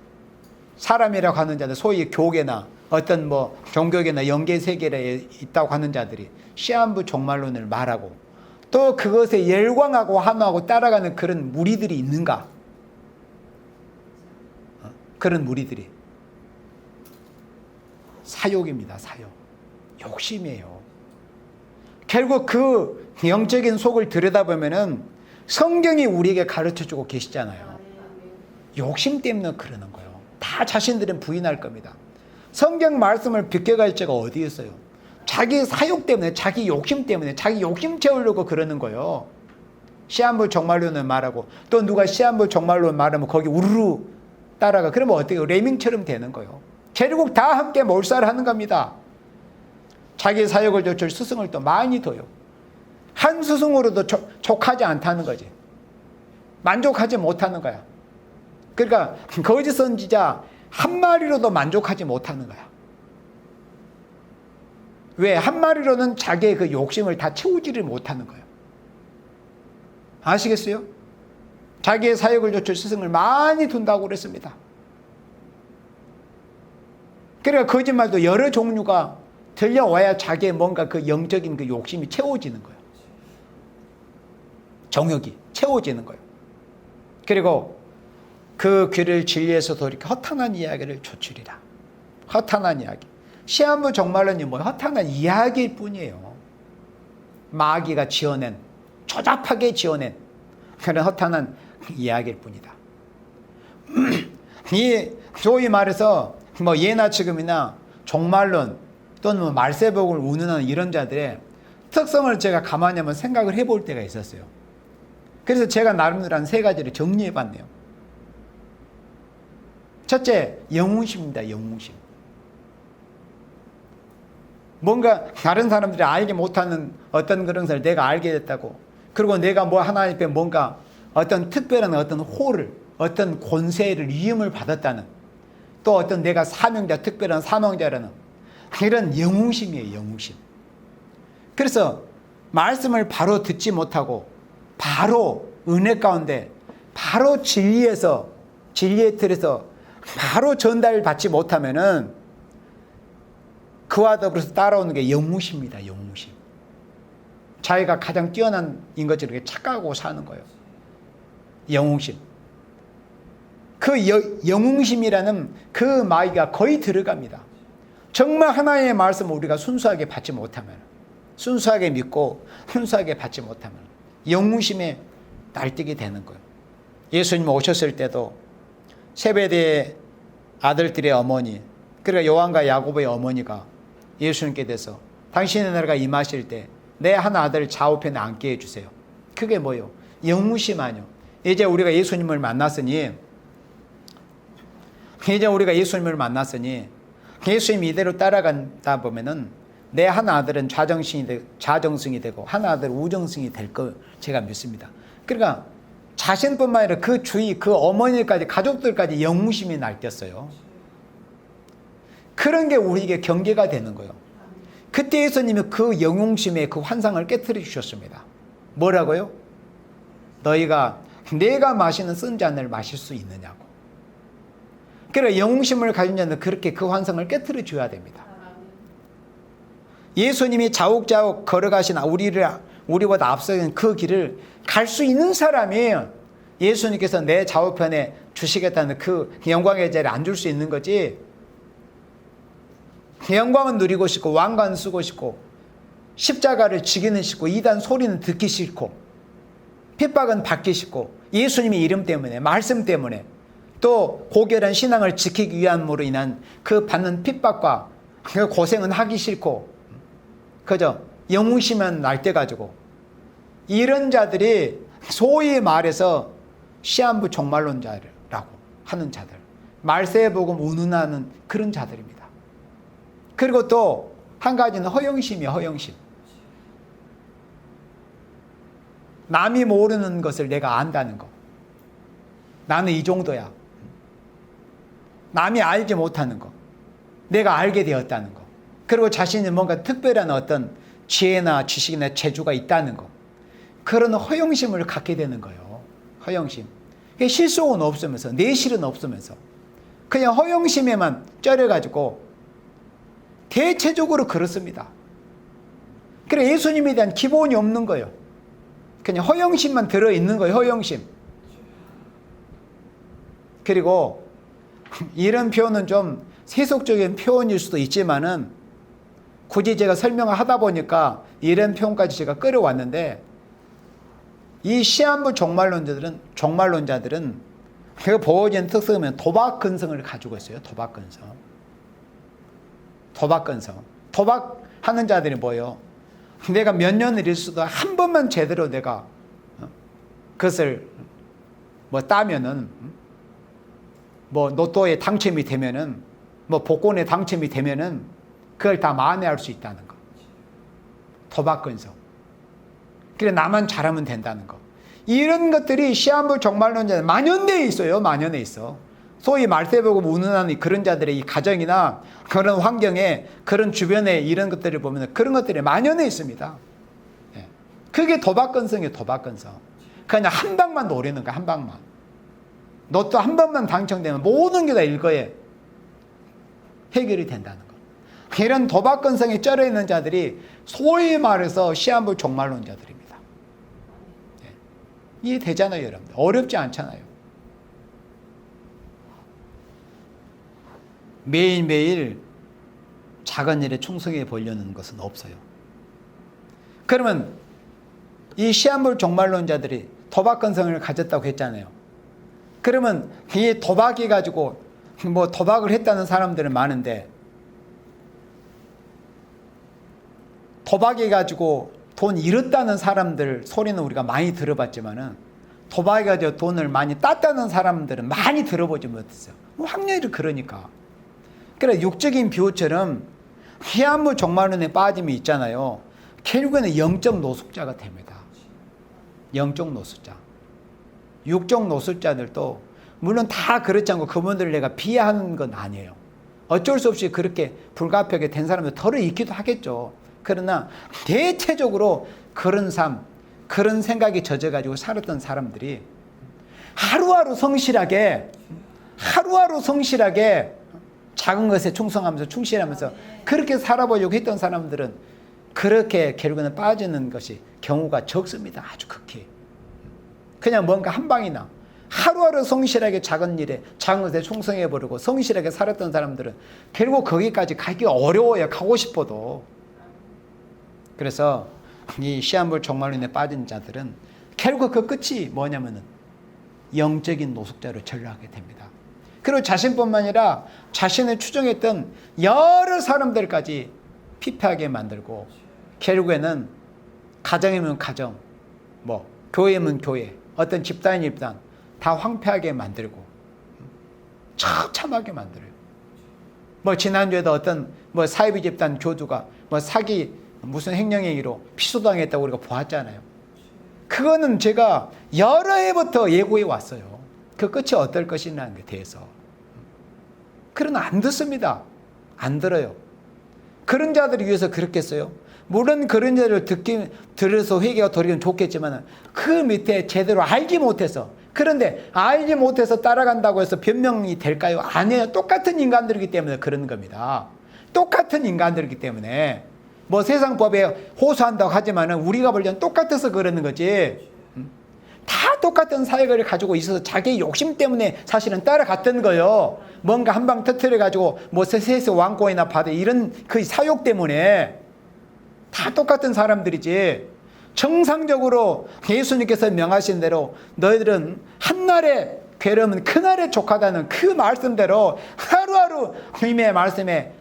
S1: 사람이라고 하는 자들, 소위 교계나 어떤 뭐 종교계나 영계세계에 있다고 하는 자들이 시한부 종말론을 말하고 또 그것에 열광하고 환호하고 따라가는 그런 무리들이 있는가? 그런 무리들이 사욕입니다. 사욕. 욕심이에요. 결국 그 영적인 속을 들여다보면은 성경이 우리에게 가르쳐주고 계시잖아요. 욕심 때문에 그러는 거예요. 다 자신들은 부인할 겁니다. 성경 말씀을 비껴갈 자가 어디 있어요? 자기 사욕 때문에, 자기 욕심 때문에, 자기 욕심 채우려고 그러는 거예요. 시한부 종말론을 말하고 또 누가 시한부 종말론 말하면 거기 우르르 따라가. 그러면 어때요? 레밍처럼 되는 거예요. 결국 다 함께 몰살하는 겁니다. 자기 사욕을 좇을 스승을 또 많이 둬요. 한 스승으로도 족하지 않다는 거지. 만족하지 못하는 거야. 그러니까 거짓 선지자 한 마리로도 만족하지 못하는 거야. 왜? 한 마리로는 자기의 그 욕심을 다 채우지를 못하는 거예요. 아시겠어요? 자기의 사역을 좇을 스승을 많이 둔다고 그랬습니다. 그러니까 거짓말도 여러 종류가 들려와야 자기의 뭔가 그 영적인 그 욕심이 채워지는 거예요. 정욕이 채워지는 거예요. 그리고 그 귀를 진리에서 돌이켜 허탄한 이야기를 조추리라. 허탄한 이야기. 시한부 종말론이 뭐예요? 허탄한 이야기일 뿐이에요. 마귀가 지어낸, 조잡하게 지어낸 그런 허탄한 이야기일 뿐이다. 이 소위 말해서 뭐 예나 지금이나 종말론 또는 뭐 말세복을 운운하는 이런 자들의 특성을 제가 가만히 한번 생각을 해볼 때가 있었어요. 그래서 제가 나름대로 한 3가지를 정리해 봤네요. 첫째, 영웅심입니다. 영웅심. 뭔가 다른 사람들이 알지 못하는 어떤 그런 것을 내가 알게 됐다고, 그리고 내가 뭐 하나님 앞에 뭔가 어떤 특별한 어떤 호를, 어떤 권세를, 위임을 받았다는, 또 어떤 내가 사명자, 특별한 사명자라는 이런 영웅심이에요. 영웅심. 그래서 말씀을 바로 듣지 못하고 바로 은혜 가운데 바로 진리에서, 진리의 틀에서 바로 전달을 받지 못하면은 그와 더불어서 따라오는 게 영웅심입니다. 영웅심. 자기가 가장 뛰어난 인것처럼 착각하고 사는 거예요. 영웅심. 그 영웅심이라는 그 마귀가 거의 들어갑니다. 정말 하나님의 말씀을 우리가 순수하게 받지 못하면, 순수하게 믿고 순수하게 받지 못하면 영웅심에 날뛰게 되는 거예요. 예수님 오셨을 때도 세베대의 아들들의 어머니, 그러니까 요한과 야고보의 어머니가 예수님께 대해서 당신의 나라가 임하실 때 내 한 아들 좌우편에 앉게 해주세요. 그게 뭐예요? 영웅심 아니요. 이제 우리가 예수님을 만났으니 예수님 이대로 따라간다 보면은 내 한 아들은 좌정승이 되고 한 아들은 우정승이 될 걸 제가 믿습니다. 그러니까 자신뿐만 아니라 그 주위, 그 어머니까지, 가족들까지 영웅심이 날뛰었어요. 그런 게 우리에게 경계가 되는 거예요. 그때 예수님이 그 영웅심의 그 환상을 깨트려 주셨습니다. 뭐라고요? 너희가 내가 마시는 쓴 잔을 마실 수 있느냐고. 그래, 영웅심을 가진 자는 그렇게 그 환상을 깨트려 줘야 됩니다. 예수님이 자욱자욱 걸어가신 우리보다 앞서는 그 길을 갈 수 있는 사람이 예수님께서 내 좌우편에 주시겠다는 그 영광의 자리에 앉을 수 있는 거지. 영광은 누리고 싶고 왕관은 쓰고 싶고 십자가를 지기는 싫고 이단 소리는 듣기 싫고 핍박은 받기 싫고 예수님의 이름 때문에, 말씀 때문에, 또 고결한 신앙을 지키기 위함으로 인한 그 받는 핍박과 그 고생은 하기 싫고, 그죠? 영웅심은 날때 가지고 이런 자들이 소위 말해서 시한부 종말론자라고 하는 자들, 말세에 복음 운운하는 그런 자들입니다. 그리고 또 한 가지는 허영심이에요. 허영심. 남이 모르는 것을 내가 안다는 거. 나는 이 정도야. 남이 알지 못하는 거. 내가 알게 되었다는 거. 그리고 자신이 뭔가 특별한 어떤 지혜나 지식이나 재주가 있다는 거. 그런 허영심을 갖게 되는 거예요. 허영심. 실속은 없으면서, 내실은 없으면서 그냥 허영심에만 쩔여가지고 대체적으로 그렇습니다. 그래 예수님에 대한 기본이 없는 거예요. 그냥 허영심만 들어있는 거예요. 허영심. 그리고 이런 표현은 좀 세속적인 표현일 수도 있지만은 굳이 제가 설명을 하다 보니까 이런 표현까지 제가 끌어왔는데, 이 시한부 종말론자들은 그 보여진 특성은 도박 근성을 가지고 있어요. 도박 근성. 도박하는 자들이 뭐예요? 내가 몇 년을 있어도 한 번만 제대로 내가 그것을 뭐 따면은, 뭐 로또에 당첨이 되면은, 뭐 복권에 당첨이 되면은 그걸 다 만회할 수 있다는 거. 도박 근성. 그래 나만 잘하면 된다는 거. 이런 것들이 시한부 종말론자들 만연되어 있어요. 만연해 있어. 소위 말세 보고 운운하는 그런 자들의 이 가정이나 그런 환경에, 그런 주변에 이런 것들을 보면 그런 것들이 만연해 있습니다. 그게 도박근성이에요. 도박근성. 그냥 한 방만 노리는 거야. 한 방만. 로또 한 번만 당첨되면 모든 게 다 일거에 해결이 된다는 거. 이런 도박근성에 쩔어 있는 자들이 소위 말해서 시한부 종말론자들입니다. 이해되잖아요, 여러분들. 어렵지 않잖아요. 매일매일 작은 일에 충성해 보려는 것은 없어요. 그러면 이 시한부 종말론자들이 도박근성을 가졌다고 했잖아요. 그러면 이 도박이 가지고 뭐 도박을 했다는 사람들은 많은데, 도박이 가지고 돈 잃었다는 사람들 소리는 우리가 많이 들어봤지만은, 도박이 가지고 돈을 많이 땄다는 사람들은 많이 들어보지 못했어요. 확률이 그러니까. 그래 육적인 비유처럼 시한부 종말론에 빠짐이 있잖아요. 결국에는 영적 노숙자가 됩니다. 영적 노숙자. 육적 노숙자들도 물론 다 그렇지 않고 그분들을 내가 비하하는 건 아니에요. 어쩔 수 없이 그렇게 불가피하게 된 사람들 덜어 있기도 하겠죠. 그러나 대체적으로 그런 삶, 그런 생각이 젖어가지고 살았던 사람들이 하루하루 성실하게 작은 것에 충성하면서 충실하면서 그렇게 살아보려고 했던 사람들은 그렇게 결국에는 빠지는 것이 경우가 적습니다. 아주 극히. 그냥 뭔가 한 방이나 하루하루 성실하게 작은 일에 작은 것에 충성해버리고 성실하게 살았던 사람들은 결국 거기까지 가기 어려워요. 가고 싶어도. 그래서 이 시한부 종말론에 빠진 자들은 결국 그 끝이 뭐냐면은 영적인 노숙자로 전락하게 됩니다. 그리고 자신뿐만 아니라 자신을 추종했던 여러 사람들까지 피폐하게 만들고, 결국에는 가정이면 가정, 뭐 교회면 교회, 어떤 집단이면 집단 다 황폐하게 만들고 처참하게 만들어요. 뭐 지난주에도 어떤 뭐 사이비 집단 교주가 뭐 사기 무슨 횡령행위로 피소당했다고 우리가 보았잖아요. 그거는 제가 여러 해부터 예고해 왔어요. 그 끝이 어떨 것이냐는 데 대해서. 그러나 안 듣습니다. 안 들어요. 그런 자들을 위해서 그렇겠어요? 물론 그런 자를 들어서 회개가 돌이키면 좋겠지만 그 밑에 제대로 알지 못해서, 그런데 알지 못해서 따라간다고 해서 변명이 될까요? 아니에요. 똑같은 인간들이기 때문에 그런 겁니다. 똑같은 인간들이기 때문에 뭐 세상 법에 호소한다고 하지만 우리가 볼 때는 똑같아서 그러는 거지. 다 똑같은 사역을 가지고 있어서 자기 욕심 때문에 사실은 따라갔던 거예요. 뭔가 한 방 터뜨려가지고 뭐 세세 왕권이나 받아 이런 그 사욕 때문에 다 똑같은 사람들이지. 정상적으로 예수님께서 명하신 대로 너희들은 한날의 괴로움은 그날의 족하다는 그 말씀대로 하루하루 주님의 말씀에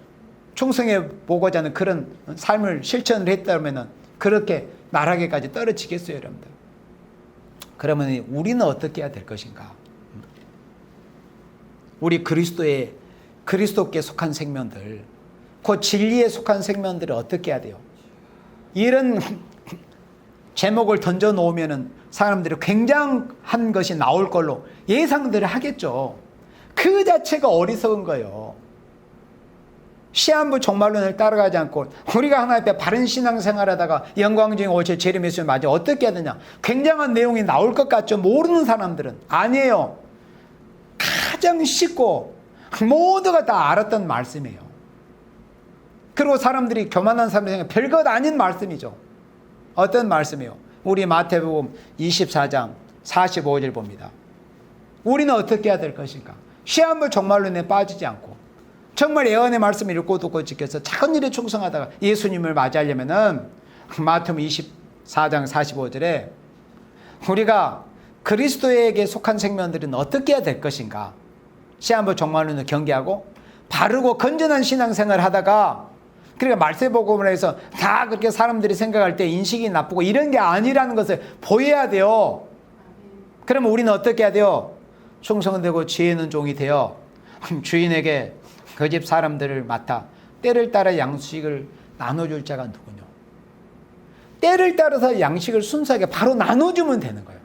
S1: 충성해 보고자 하는 그런 삶을 실천을 했다면 그렇게 나락에까지 떨어지겠어요, 여러분들? 그러면 우리는 어떻게 해야 될 것인가? 우리 그리스도께 속한 생명들, 그 진리에 속한 생명들을 어떻게 해야 돼요? 이런 제목을 던져 놓으면 사람들이 굉장한 것이 나올 걸로 예상들을 하겠죠. 그 자체가 어리석은 거예요. 시한부 종말론을 따라가지 않고 우리가 하나님 앞에 바른 신앙생활하다가 영광 중에 오실 재림 예수를 맞아 어떻게 해야 되냐? 굉장한 내용이 나올 것 같죠. 모르는 사람들은. 아니에요. 가장 쉽고 모두가 다 알았던 말씀이에요. 그리고 사람들이 교만한 사람들이 생각 별것 아닌 말씀이죠. 어떤 말씀이에요? 우리 마태복음 24장 45절 봅니다. 우리는 어떻게 해야 될 것인가? 시한부 종말론에 빠지지 않고 정말 예언의 말씀을 읽고 듣고 지켜서 작은 일에 충성하다가 예수님을 맞이하려면은 마태복음 24장 45절에 우리가 그리스도에게 속한 생명들은 어떻게 해야 될 것인가? 시한부 종말론을 경계하고 바르고 건전한 신앙생활을 하다가 그러니까 말세복음을 해서 다 그렇게 사람들이 생각할 때 인식이 나쁘고 이런 게 아니라는 것을 보여야 돼요. 그러면 우리는 어떻게 해야 돼요? 충성되고 지혜 있는 종이 되어 주인에게 그 집 사람들을 맡아 때를 따라 양식을 나눠줄 자가 누구냐? 때를 따라서 양식을 순수하게 바로 나눠주면 되는 거예요.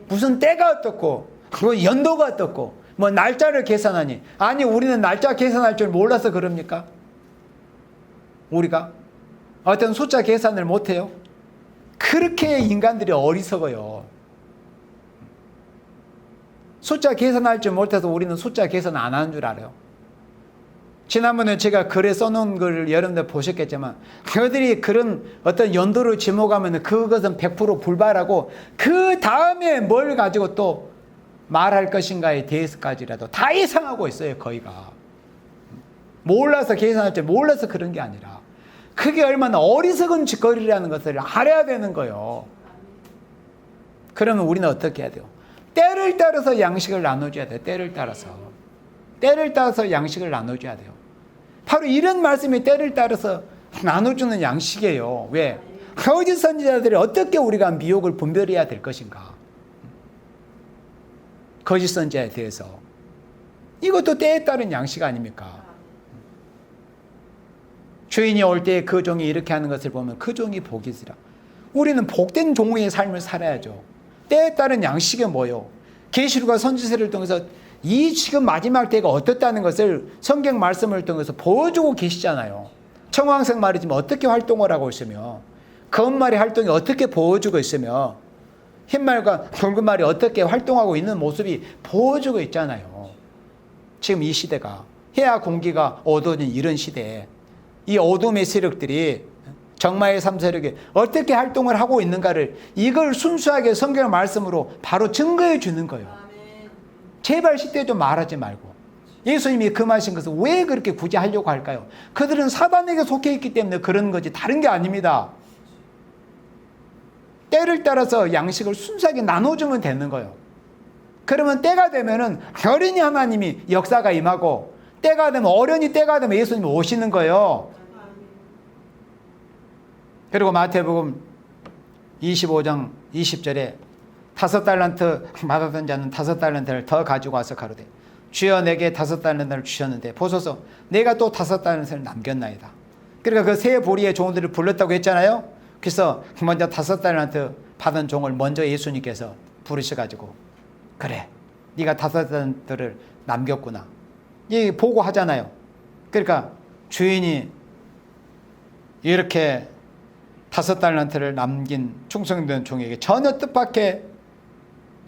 S1: 무슨 때가 어떻고 뭐 연도가 어떻고 뭐 날짜를 계산하니, 아니 우리는 날짜 계산할 줄 몰라서 그럽니까? 우리가 어떤 숫자 계산을 못해요? 그렇게 인간들이 어리석어요. 숫자 계산할 줄 못해서 우리는 숫자 계산 안 하는 줄 알아요. 지난번에 제가 글에 써놓은 걸 여러분들 보셨겠지만 그들이 그런 어떤 연도를 지목하면 그것은 100% 불발하고 그 다음에 뭘 가지고 또 말할 것인가에 대해서까지라도 다 예상하고 있어요. 거의가 몰라서 계산할 줄 몰라서 그런 게 아니라 그게 얼마나 어리석은 짓거리라는 것을 알아야 되는 거예요. 그러면 우리는 어떻게 해야 돼요? 때를 따라서 양식을 나눠줘야 돼요. 때를 따라서 양식을 나눠줘야 돼요. 바로 이런 말씀이 때를 따라서 나눠주는 양식이에요. 왜? 거짓 선지자들이 어떻게 우리가 미혹을 분별해야 될 것인가? 거짓 선지자에 대해서. 이것도 때에 따른 양식 아닙니까? 주인이 올 때 그 종이 이렇게 하는 것을 보면 그 종이 복이 있으라. 우리는 복된 종의 삶을 살아야죠. 때에 따른 양식이 뭐예요? 계시록과 선지서를 통해서 이 지금 마지막 때가 어떻다는 것을 성경 말씀을 통해서 보여주고 계시잖아요. 청황색 말이 지금 어떻게 활동을 하고 있으며 검은 말이 활동이 어떻게 보여주고 있으며 흰 말과 붉은 말이 어떻게 활동하고 있는 모습이 보여주고 있잖아요. 지금 이 시대가 해와 공기가 어두워진 이런 시대에 이 어둠의 세력들이 정마의 3세력이 어떻게 활동을 하고 있는가를 이걸 순수하게 성경 말씀으로 바로 증거해 주는 거예요. 제발 시대에 좀 말하지 말고 예수님이 금하신 것을 왜 그렇게 굳이 하려고 할까요? 그들은 사단에게 속해 있기 때문에 그런 거지 다른 게 아닙니다. 때를 따라서 양식을 순수하게 나눠주면 되는 거예요. 그러면 때가 되면은 어린이 하나님이 역사가 임하고 때가 되면 때가 되면 예수님이 오시는 거예요. 그리고 마태복음 25장 20절에 5달란트 받았던 자는 5달란트를 더 가지고 와서 가로되 주여 내게 5달란트를 주셨는데 보소서 내가 또 5달란트를 남겼나이다. 그러니까 그 세 보리의 종들을 불렀다고 했잖아요. 그래서 먼저 5달란트 받은 종을 먼저 예수님께서 부르셔가지고 그래 네가 5달란트를 남겼구나 이 보고하잖아요. 그러니까 주인이 이렇게 5달란트를 남긴 충성된 종에게 전혀 뜻밖의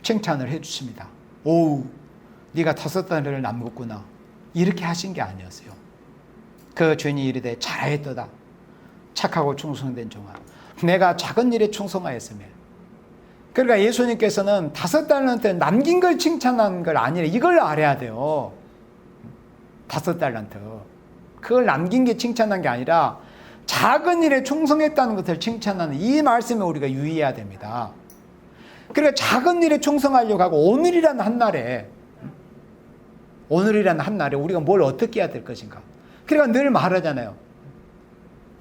S1: 칭찬을 해주십니다. 오우, 네가 5달란트를 남겼구나. 이렇게 하신 게 아니었어요. 그 주인이 이르되 잘하였도다. 착하고 충성된 종아. 내가 작은 일에 충성하였으며. 그러니까 예수님께서는 5달란트 남긴 걸 칭찬한 걸 아니라 이걸 알아야 돼요. 5달란트. 그걸 남긴 게 칭찬한 게 아니라 작은 일에 충성했다는 것을 칭찬하는 이 말씀에 우리가 유의해야 됩니다. 그러니까 작은 일에 충성하려고 하고 오늘이라는 한 날에 우리가 뭘 어떻게 해야 될 것인가? 그러니까 늘 말하잖아요.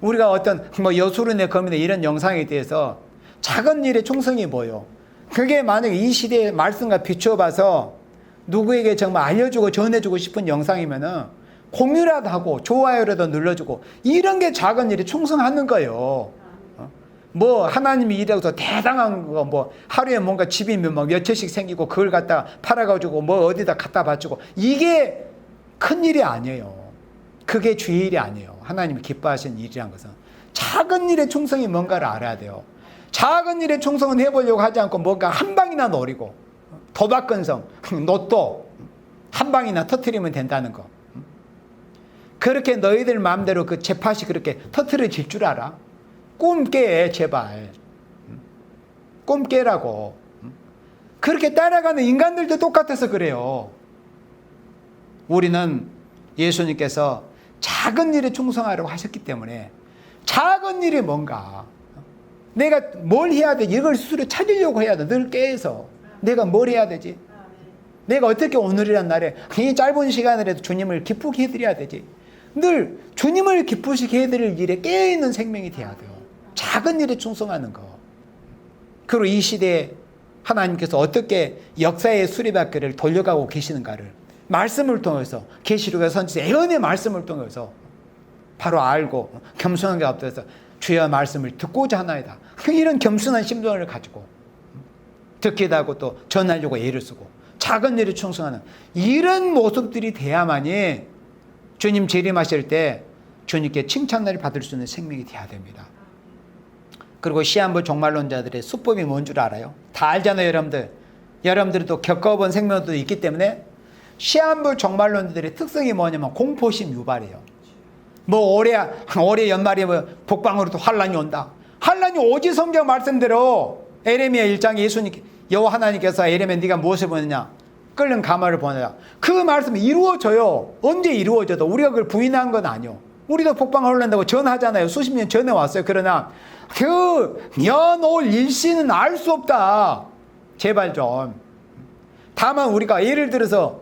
S1: 우리가 어떤 뭐 여수론의 검이나 이런 영상에 대해서 작은 일의 충성이 뭐요? 그게 만약에 이 시대의 말씀과 비추어 봐서 누구에게 정말 알려주고 전해주고 싶은 영상이면은 공유라도 하고 좋아요라도 눌러주고 이런 게 작은 일에 충성하는 거예요. 뭐 하나님이 이래서 대단한 거 뭐 하루에 뭔가 집이 몇 채씩 생기고 그걸 갖다 팔아가지고 뭐 어디다 갖다 바치고 이게 큰 일이 아니에요. 그게 주의 일이 아니에요. 하나님이 기뻐하시는 일이란 것은 작은 일의 충성이 뭔가를 알아야 돼요. 작은 일의 충성은 해보려고 하지 않고 뭔가 한 방이나 노리고 도박근성, 로또 한 방이나 터트리면 된다는 거. 그렇게 너희들 마음대로 그 재팟이 그렇게 터트려질 줄 알아? 꿈 깨, 제발. 꿈 깨라고. 그렇게 따라가는 인간들도 똑같아서 그래요. 우리는 예수님께서 작은 일에 충성하라고 하셨기 때문에 작은 일이 뭔가 내가 뭘 해야 되지? 이걸 스스로 찾으려고 해야 돼. 늘 깨서 내가 뭘 해야 되지? 내가 어떻게 오늘이란 날에 이 짧은 시간이라도 주님을 기쁘게 해드려야 되지? 늘 주님을 기쁘시게 해드릴 일에 깨어있는 생명이 돼야 돼요. 작은 일에 충성하는 거. 그리고 이 시대에 하나님께서 어떻게 역사의 수리바퀴를 돌려가고 계시는가를 말씀을 통해서 계시록의 선지 예언의 말씀을 통해서 바로 알고 겸손한 게 앞서서 주의 말씀을 듣고자 하나이다. 이런 겸손한 심정을 가지고 듣기도 하고 또 전하려고 애를 쓰고 작은 일에 충성하는 이런 모습들이 돼야만이 주님 재림하실 때 주님께 칭찬을 받을 수 있는 생명이 돼야 됩니다. 그리고 시한부 종말론자들의 수법이 뭔 줄 알아요? 다 알잖아요, 여러분들. 여러분들도 겪어본 생명도 있기 때문에 시한부 종말론자들의 특성이 뭐냐면 공포심 유발이에요. 뭐 올해 연말에 뭐 북방으로 또 환란이 온다. 환란이 오지 성경 말씀대로 에레미야 1장에 예수님 여호와 하나님께서 에레미야 네가 무엇을 보느냐? 끓는 가마를 보느냐. 그 말씀이 이루어져요. 언제 이루어져도 우리가 그걸 부인한 건 아니요. 우리도 북방을 흘린다고 전하잖아요. 수십 년 전에 왔어요. 그러나 그 연올 일시는 알 수 없다. 제발 좀. 다만 우리가 예를 들어서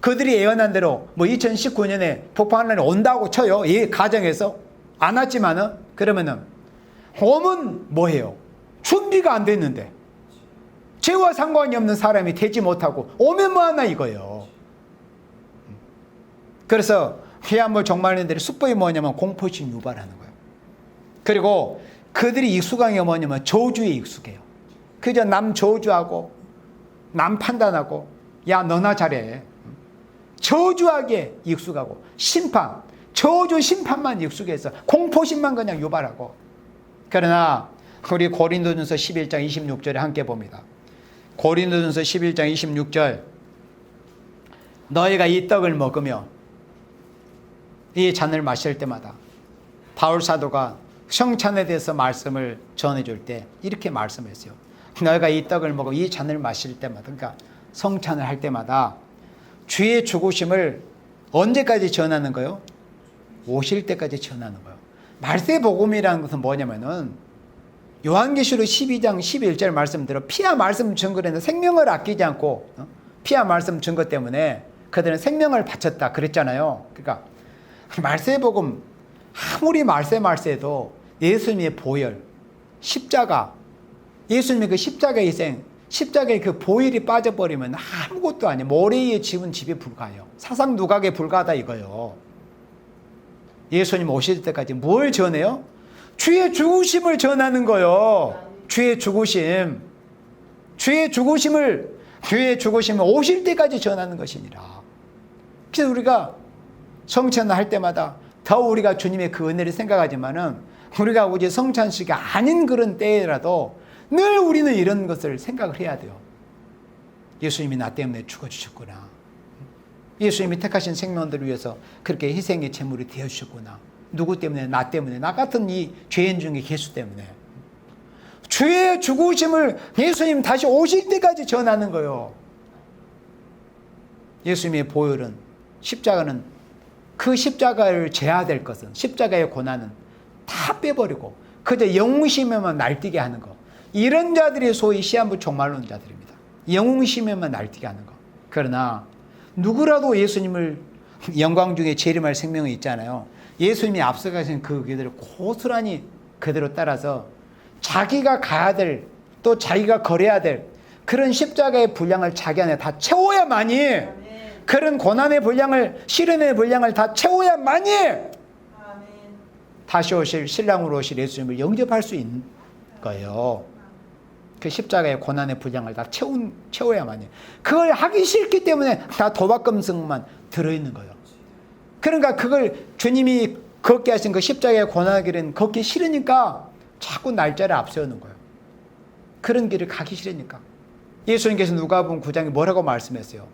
S1: 그들이 예언한 대로 뭐 2019년에 북방환란이 온다고 쳐요. 이 가정에서 안 왔지만은 그러면은 오면 뭐해요? 준비가 안 됐는데 죄와 상관이 없는 사람이 되지 못하고 오면 뭐하나 이거예요. 그래서 해안물 종말론들의 수법이 뭐냐면 공포심 유발하는 거예요. 그리고 그들이 익숙한 게 뭐냐면 저주에 익숙해요. 그저 남 저주하고 남 판단하고 야 너나 잘해. 저주하게 익숙하고 심판, 저주 심판만 익숙해서 공포심만 그냥 유발하고. 그러나 우리 고린도전서 11장 26절에 함께 봅니다. 고린도전서 11장 26절 너희가 이 떡을 먹으며 이 잔을 마실 때마다 바울 사도가 성찬에 대해서 말씀을 전해줄 때 이렇게 말씀했어요. 너희가 이 떡을 먹고 이 잔을 마실 때마다, 그러니까 성찬을 할 때마다 주의 죽으심을 언제까지 전하는 거예요? 오실 때까지 전하는 거예요. 말세복음이라는 것은 뭐냐면은 요한계시록 12장 11절 말씀대로 피와 말씀 증거에는 생명을 아끼지 않고 피와 말씀 증거 때문에 그들은 생명을 바쳤다 그랬잖아요. 그러니까 말세복음 아무리 말세도 예수님의 보혈, 십자가, 예수님의 그 십자가의 희생, 십자가의 그 보혈이 빠져버리면 아무것도 아니에요. 모래 위에 집은 집에 불과해요. 사상 누각에 불과하다 이거예요. 예수님 오실 때까지 뭘 전해요? 주의 죽으심을 전하는 거예요. 주의 죽으심. 주의 죽으심을 오실 때까지 전하는 것이니라. 그래서 우리가 성찬을 할 때마다 더 우리가 주님의 그 은혜를 생각하지만은 우리가 우리 성찬식이 아닌 그런 때라도 늘 우리는 이런 것을 생각을 해야 돼요. 예수님이 나 때문에 죽어주셨구나. 예수님이 택하신 생명들을 위해서 그렇게 희생의 제물이 되어주셨구나. 누구 때문에? 나 때문에. 나 같은 이 죄인 중에 예수 때문에. 주의 죽으심을 예수님 다시 오실 때까지 전하는 거예요. 예수님의 보혈은, 십자가는 그 십자가를 져야 될 것은, 십자가의 고난은 다 빼버리고 그저 영웅심에만 날뛰게 하는 거. 이런 자들이 소위 시한부 종말론자들입니다. 영웅심에만 날뛰게 하는 거. 그러나 누구라도 예수님을 영광 중에 재림할 생명이 있잖아요. 예수님이 앞서가신 그 길을 고스란히 그대로 따라서 자기가 가야 될, 또 자기가 걸어야 될 그런 십자가의 분량을 자기 안에 다 채워야만이, 그런 고난의 분량을, 시련의 분량을 다 채워야만이 다시 오실, 신랑으로 오실 예수님을 영접할 수 있는 거예요. 그 십자가의 고난의 분량을 다 채워야만이. 그걸 하기 싫기 때문에 다 도박금성만 들어있는 거예요. 그러니까 그걸 주님이 걷게 하신 그 십자가의 고난의 길은 걷기 싫으니까 자꾸 날짜를 앞세우는 거예요. 그런 길을 가기 싫으니까. 예수님께서 누가복음 9장에 뭐라고 말씀했어요?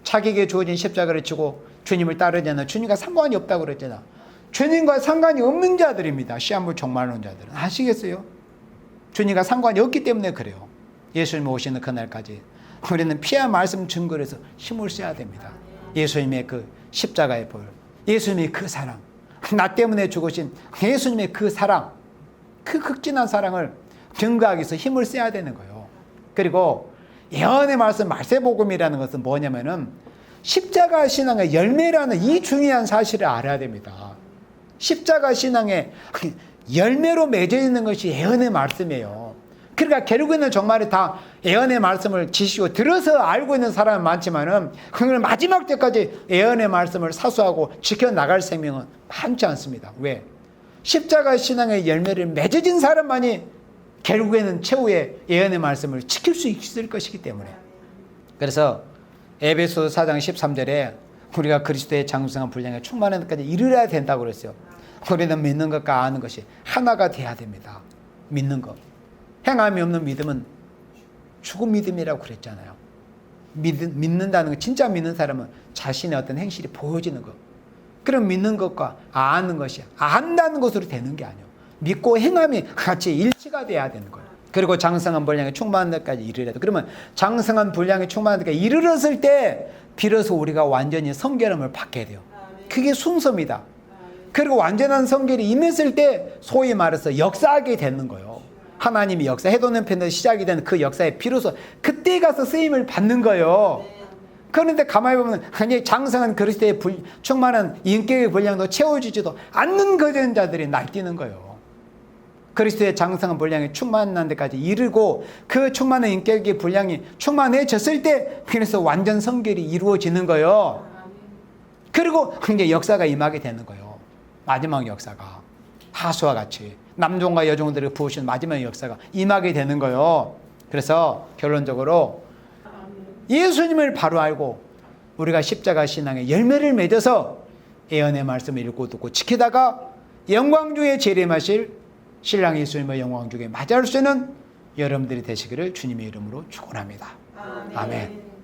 S1: 자기에게 주어진 십자가를 지고 주님을 따르잖아. 주님과 상관이 없다고 그랬잖아. 주님과 상관이 없는 자들입니다. 시한부 종말론자들은. 아시겠어요? 주님과 상관이 없기 때문에 그래요. 예수님 오시는 그날까지 우리는 피와 말씀 증거를 해서 힘을 써야 됩니다. 예수님의 그 십자가의 보혈, 예수님의 그 사랑, 나 때문에 죽으신 예수님의 그 사랑, 그 극진한 사랑을 증거하기 위해서 힘을 써야 되는 거예요. 그리고 예언의 말씀, 말세복음이라는 것은 뭐냐면은 십자가 신앙의 열매라는 이 중요한 사실을 알아야 됩니다. 십자가 신앙의 열매로 맺어 있는 것이 예언의 말씀이에요. 그러니까 결국에는 정말 다 예언의 말씀을 지시고 들어서 알고 있는 사람은 많지만은 그걸 마지막 때까지 예언의 말씀을 사수하고 지켜나갈 생명은 많지 않습니다. 왜? 십자가 신앙의 열매를 맺어진 사람만이 결국에는 최후의 예언의 말씀을 지킬 수 있을 것이기 때문에. 그래서 에베소서 4장 13절에 우리가 그리스도의 장성한 분량에 충만한 데까지 이르러야 된다고 그랬어요. 우리는 믿는 것과 아는 것이 하나가 돼야 됩니다. 믿는 것. 행함이 없는 믿음은 죽은 믿음이라고 그랬잖아요. 믿는다는 것, 진짜 믿는 사람은 자신의 어떤 행실이 보여지는 것. 그럼 믿는 것과 아는 것이 안다는 것으로 되는 게 아니에요. 믿고 행함이 같이 일치가 돼야 되는 거예요. 그리고 장성한 분량에 충만한 데까지 이르러야 돼. 그러면 장성한 분량에 충만한 데까지 이르렀을 때 비로소 우리가 완전히 성결함을 받게 돼요. 그게 순서입니다. 그리고 완전한 성결이 임했을 때 소위 말해서 역사하게 되는 거예요. 하나님이 역사, 해도는 편에서 시작이 된 그 역사에 비로소 그때 가서 쓰임을 받는 거예요. 그런데 가만히 보면 아니 장성한 그리스도의 충만한 인격의 분량도 채워지지도 않는 거전자들이 날뛰는 거예요. 그리스도의 장성한 분량이 충만한 데까지 이르고 그 충만한 인격의 분량이 충만해졌을 때 그래서 완전 성결이 이루어지는 거예요. 그리고 이제 역사가 임하게 되는 거예요. 마지막 역사가 하수와 같이 남종과 여종들을 부으신 마지막 역사가 임하게 되는 거예요. 그래서 결론적으로 예수님을 바로 알고 우리가 십자가 신앙의 열매를 맺어서 예언의 말씀을 읽고 듣고 지키다가 영광 중에 재림하실 신랑 예수님의 영광 중에 맞이할 수 있는 여러분들이 되시기를 주님의 이름으로 축원합니다. 아멘.